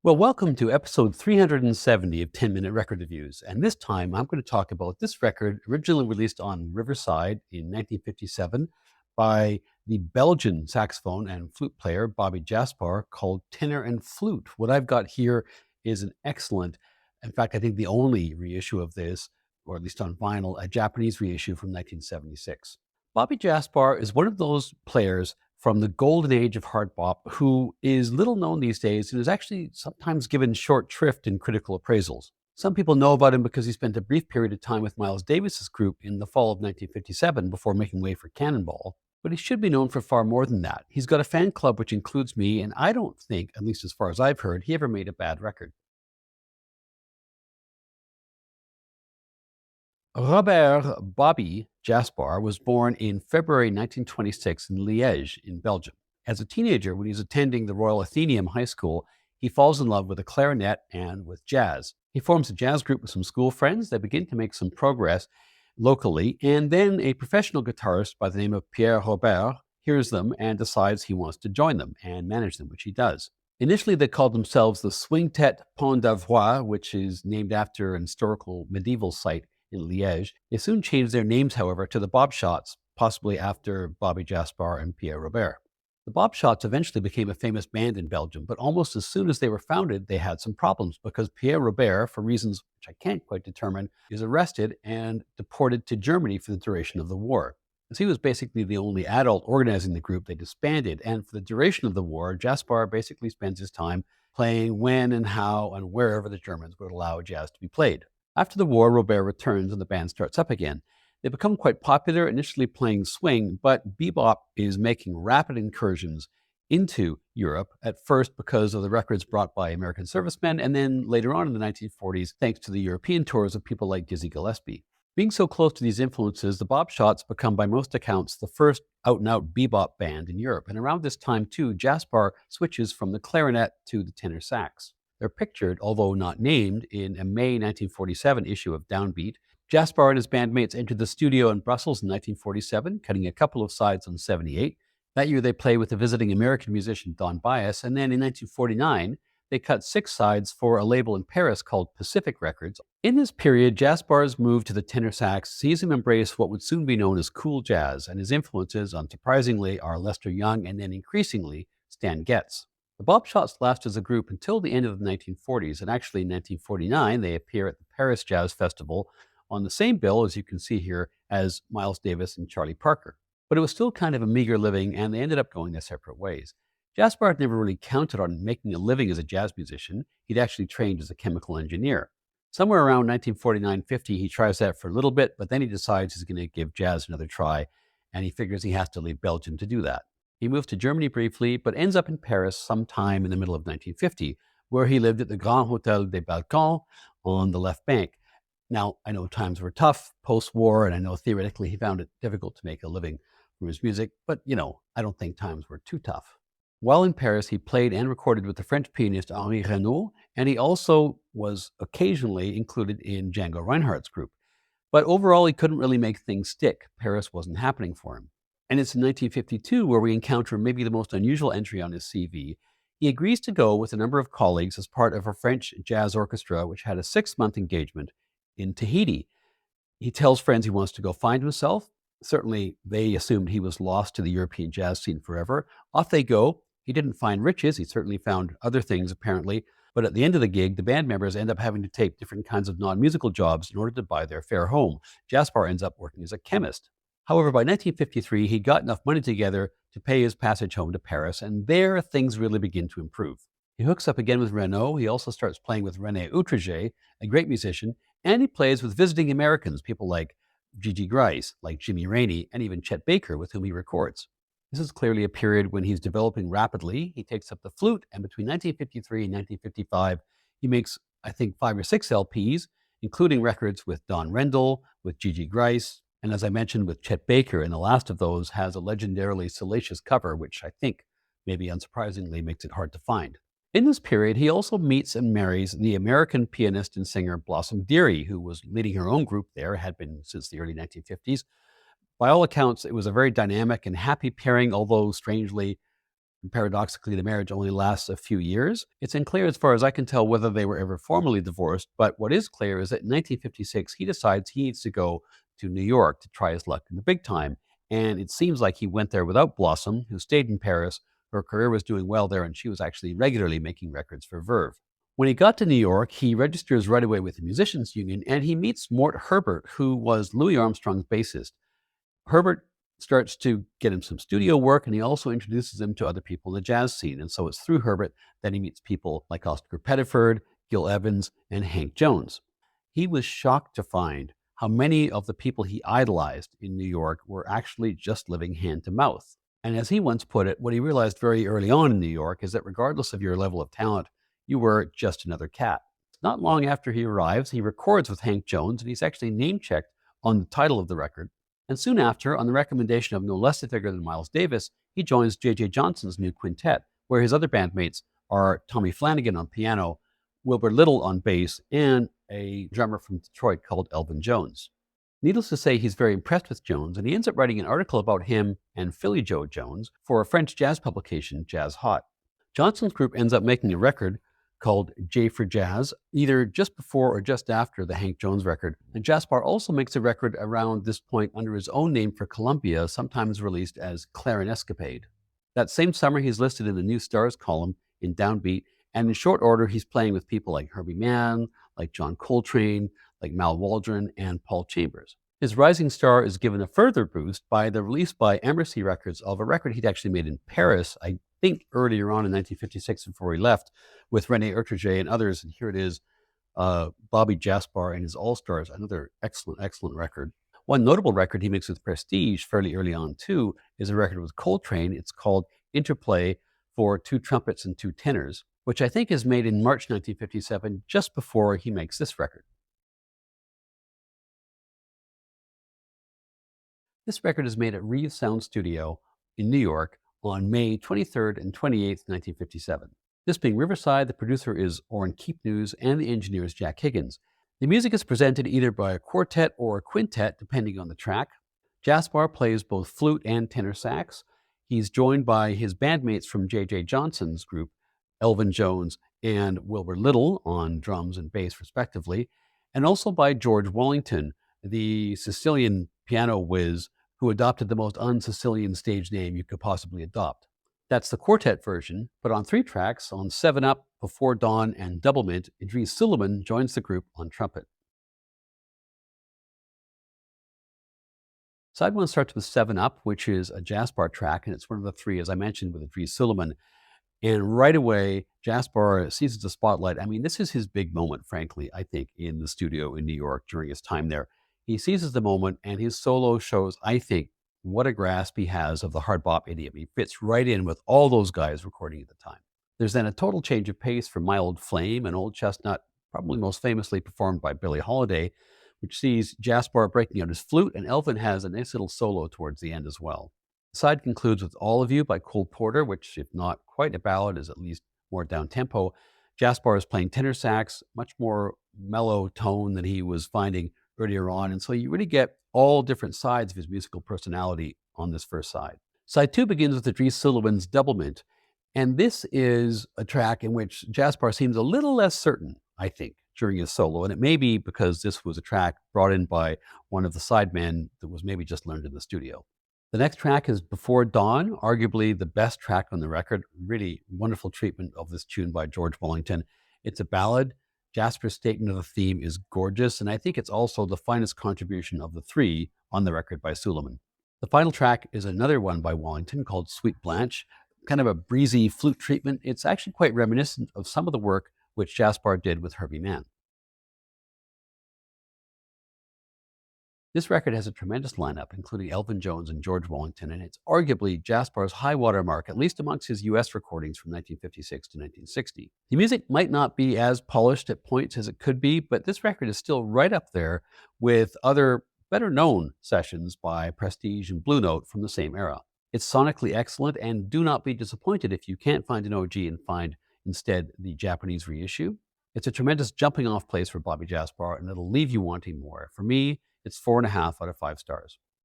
Well, welcome to episode 370 of 10 Minute Record Reviews. And this time I'm going to talk about this record originally released on Riverside in 1957 by the Belgian saxophone and flute player Bobby Jaspar called Tenor and Flute. What I've got here is an excellent, in fact, I think the only reissue of this, or at least on vinyl, a Japanese reissue from 1976. Bobby Jaspar is one of those players from the golden age of hard bop, who is little known these days and is actually sometimes given short shrift in critical appraisals. Some people know about him because he spent a brief period of time with Miles Davis's group in the fall of 1957 before making way for Cannonball. But he should be known for far more than that. He's got a fan club which includes me, and I don't think, at least as far as I've heard, he ever made a bad record. Robert Bobby Jaspar was born in February 1926 in Liège, in Belgium. As a teenager, when he's attending the Royal Athenaeum High School, he falls in love with the clarinet and with jazz. He forms a jazz group with some school friends. They begin to make some progress locally, and then a professional guitarist by the name of Pierre Robert hears them and decides he wants to join them and manage them, which he does. Initially, they called themselves the Swingtet Pont d'Avoie, which is named after an historical medieval site in Liège. They soon changed their names, however, to the Bobshots, possibly after Bobby Jaspar and Pierre Robert. The Bobshots eventually became a famous band in Belgium, but almost as soon as they were founded, they had some problems because Pierre Robert, for reasons which I can't quite determine, is arrested and deported to Germany for the duration of the war. As he was basically the only adult organizing the group, they disbanded, and for the duration of the war, Jaspar basically spends his time playing when and how and wherever the Germans would allow jazz to be played. After the war, Robert returns and the band starts up again. They become quite popular, initially playing swing, but bebop is making rapid incursions into Europe, at first because of the records brought by American servicemen, and then later on in the 1940s, thanks to the European tours of people like Dizzy Gillespie. Being so close to these influences, the Bobshots become, by most accounts, the first out-and-out bebop band in Europe. And around this time, too, Jaspar switches from the clarinet to the tenor sax. They're pictured, although not named, in a May 1947 issue of Downbeat. Jaspar and his bandmates entered the studio in Brussels in 1947, cutting a couple of sides on 78. That year, they played with the visiting American musician Don Byas, and then in 1949, they cut 6 sides for a label in Paris called Pacific Records. In this period, Jaspar's move to the tenor sax sees him embrace what would soon be known as cool jazz, and his influences, unsurprisingly, are Lester Young and then increasingly Stan Getz. The Bobshots last as a group until the end of the 1940s, and actually in 1949 they appear at the Paris Jazz Festival on the same bill, as you can see here, as Miles Davis and Charlie Parker. But it was still kind of a meager living, and they ended up going their separate ways. Jaspar had never really counted on making a living as a jazz musician. He'd actually trained as a chemical engineer. Somewhere around 1949-50, he tries that for a little bit, but then he decides he's going to give jazz another try, and he figures he has to leave Belgium to do that. He moved to Germany briefly, but ends up in Paris sometime in the middle of 1950, where he lived at the Grand Hôtel des Balcons on the left bank. Now, I know times were tough post-war, and I know theoretically he found it difficult to make a living from his music, but, I don't think times were too tough. While in Paris, he played and recorded with the French pianist Henri Renaud, and he also was occasionally included in Django Reinhardt's group. But overall, he couldn't really make things stick. Paris wasn't happening for him. And it's in 1952 where we encounter maybe the most unusual entry on his CV. He agrees to go with a number of colleagues as part of a French jazz orchestra which had a 6-month engagement in Tahiti. He tells friends he wants to go find himself. Certainly, they assumed he was lost to the European jazz scene forever. Off they go. He didn't find riches. He certainly found other things, apparently. But at the end of the gig, the band members end up having to take different kinds of non-musical jobs in order to buy their fare home. Jaspar ends up working as a chemist. However, by 1953, he'd got enough money together to pay his passage home to Paris, and there things really begin to improve. He hooks up again with Renaud. He also starts playing with René Outreger, a great musician, and he plays with visiting Americans, people like Gigi Grice, like Jimmy Rainey, and even Chet Baker, with whom he records. This is clearly a period when he's developing rapidly. He takes up the flute, and between 1953 and 1955, he makes, I think, 5 or 6 LPs, including records with Don Rendell, with Gigi Grice, and as I mentioned, with Chet Baker, and the last of those has a legendarily salacious cover, which I think, maybe unsurprisingly, makes it hard to find. In this period, he also meets and marries the American pianist and singer Blossom Dearie, who was leading her own group there, had been since the early 1950s. By all accounts, it was a very dynamic and happy pairing, although strangely, Paradoxically, the marriage only lasts a few years. It's unclear as far as I can tell whether they were ever formally divorced, but what is clear is that in 1956, he decides he needs to go to New York to try his luck in the big time. And it seems like he went there without Blossom, who stayed in Paris. Her career was doing well there, and she was actually regularly making records for Verve. When he got to New York, he registers right away with the Musicians Union, and he meets Mort Herbert, who was Louis Armstrong's bassist. Herbert starts to get him some studio work, and he also introduces him to other people in the jazz scene. And so it's through Herbert that he meets people like Oscar Pettiford, Gil Evans, and Hank Jones. He was shocked to find how many of the people he idolized in New York were actually just living hand to mouth. And as he once put it, what he realized very early on in New York is that regardless of your level of talent, you were just another cat. Not long after he arrives, he records with Hank Jones, and he's actually name-checked on the title of the record. And soon after, on the recommendation of no less a figure than Miles Davis, he joins J.J. Johnson's new quintet, where his other bandmates are Tommy Flanagan on piano, Wilbur Little on bass, and a drummer from Detroit called Elvin Jones. Needless to say, he's very impressed with Jones, and he ends up writing an article about him and Philly Joe Jones for a French jazz publication, Jazz Hot. Johnson's group ends up making a record called J for Jazz, either just before or just after the Hank Jones record. And Jaspar also makes a record around this point under his own name for Columbia, sometimes released as Clarinescapade. That same summer, he's listed in the New Stars column in Downbeat, and in short order, he's playing with people like Herbie Mann, like John Coltrane, like Mal Waldron, and Paul Chambers. His rising star is given a further boost by the release by Embassy Records of a record he'd actually made in Paris, I think earlier on in 1956 before he left, with René Ertriger and others. And here it is, Bobby Jaspar and his All-Stars, another excellent record. One notable record he makes with Prestige fairly early on too is a record with Coltrane. It's called Interplay for Two Trumpets and Two Tenors, which I think is made in March 1957, just before he makes this record. This record is made at Reeves Sound Studio in New York on May 23rd and 28th, 1957. This being Riverside, the producer is Orrin Keepnews, and the engineer is Jack Higgins. The music is presented either by a quartet or a quintet, depending on the track. Jaspar plays both flute and tenor sax. He's joined by his bandmates from J.J. Johnson's group, Elvin Jones and Wilbur Little on drums and bass, respectively, and also by George Wallington, the Sicilian piano whiz who adopted the most un-Sicilian stage name you could possibly adopt. That's the quartet version, but on 3 tracks, on 7 Up, Before Dawn, and Double Mint, Idris Suleiman joins the group on trumpet. Side 1 starts with 7 Up, which is a Jaspar track, and it's one of the 3, as I mentioned, with Idris Suleiman. And right away, Jaspar seizes the spotlight. I mean, this is his big moment, frankly, I think, in the studio in New York during his time there. He seizes the moment, and his solo shows, I think, what a grasp he has of the hard bop idiom. He fits right in with all those guys recording at the time. There's then a total change of pace from My Old Flame, an old chestnut, probably most famously performed by Billie Holiday, which sees Jaspar breaking out his flute, and Elvin has a nice little solo towards the end as well. The side concludes with All of You by Cole Porter, which, if not quite a ballad, is at least more down-tempo. Jaspar is playing tenor sax, much more mellow tone than he was finding earlier on, and so you really get all different sides of his musical personality on this first side. Side 2 begins with Idris Suleiman's Double Mint, and this is a track in which Jaspar seems a little less certain, I think, during his solo, and it may be because this was a track brought in by one of the sidemen that was maybe just learned in the studio. The next track is Before Dawn, arguably the best track on the record. Really wonderful treatment of this tune by George Wallington. It's a ballad. Jaspar's statement of the theme is gorgeous, and I think it's also the finest contribution of the 3 on the record by Suleiman. The final track is another one by Wallington called Sweet Blanche, kind of a breezy flute treatment. It's actually quite reminiscent of some of the work which Jaspar did with Herbie Mann. This record has a tremendous lineup, including Elvin Jones and George Wallington, and it's arguably Jaspar's high water mark, at least amongst his US recordings from 1956 to 1960. The music might not be as polished at points as it could be, but this record is still right up there with other better-known sessions by Prestige and Blue Note from the same era. It's sonically excellent, and do not be disappointed if you can't find an OG and find instead the Japanese reissue. It's a tremendous jumping off place for Bobby Jaspar, and it'll leave you wanting more. For me, it's 4.5 out of 5 stars.